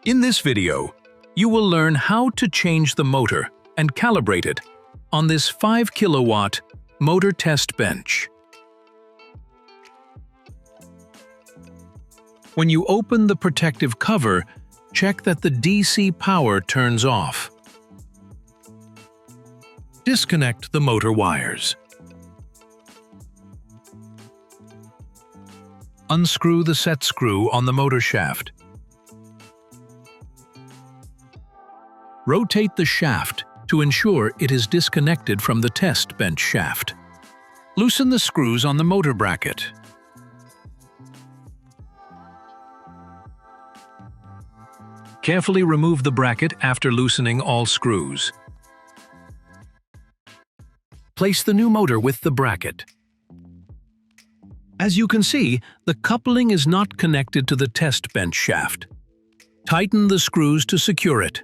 In this video, you will learn how to change the motor and calibrate it on this 5 kilowatt motor test bench. When you open the protective cover, check that the DC power turns off. Disconnect the motor wires. Unscrew the set screw on the motor shaft. Rotate the shaft to ensure it is disconnected from the test bench shaft. Loosen the screws on the motor bracket. Carefully remove the bracket after loosening all screws. Place the new motor with the bracket. As you can see, the coupling is not connected to the test bench shaft. Tighten the screws to secure it.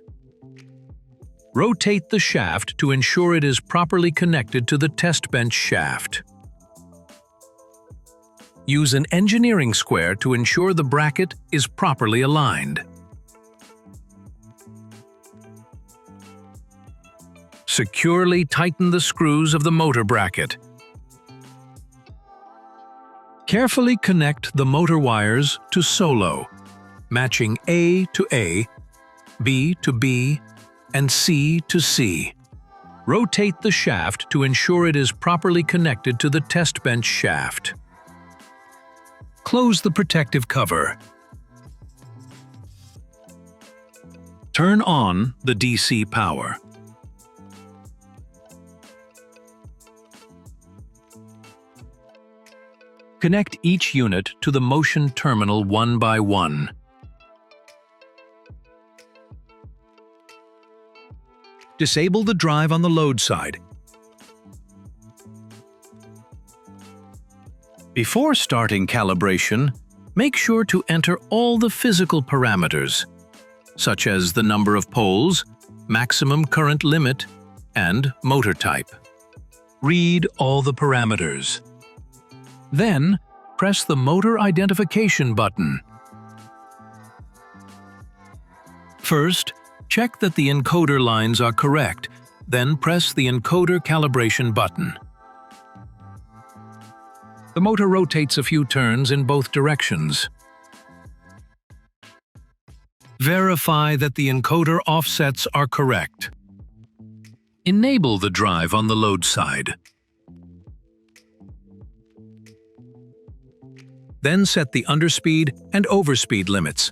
Rotate the shaft to ensure it is properly connected to the test bench shaft. Use an engineering square to ensure the bracket is properly aligned. Securely tighten the screws of the motor bracket. Carefully connect the motor wires to solo, matching A to A, B to B, and C to C. Rotate the shaft to ensure it is properly connected to the test bench shaft. Close the protective cover. Turn on the DC power. Connect each unit to the motion terminal one by one. Disable the drive on the load side. Before starting calibration, make sure to enter all the physical parameters, such as the number of poles, maximum current limit, and motor type. Read all the parameters. Then, press the motor identification button. First, check that the encoder lines are correct, then press the encoder calibration button. The motor rotates a few turns in both directions. Verify that the encoder offsets are correct. Enable the drive on the load side. Then set the underspeed and overspeed limits.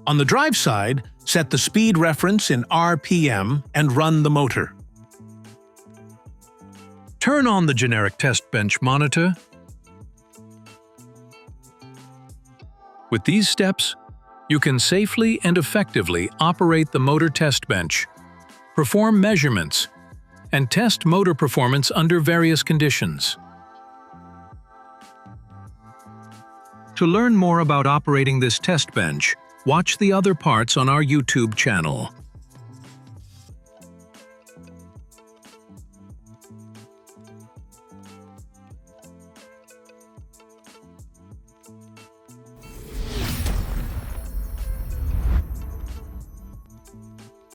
On the drive side, set the speed reference in RPM and run the motor. Turn on the generic test bench monitor. With these steps, you can safely and effectively operate the motor test bench, perform measurements, and test motor performance under various conditions. To learn more about operating this test bench, watch the other parts on our YouTube channel.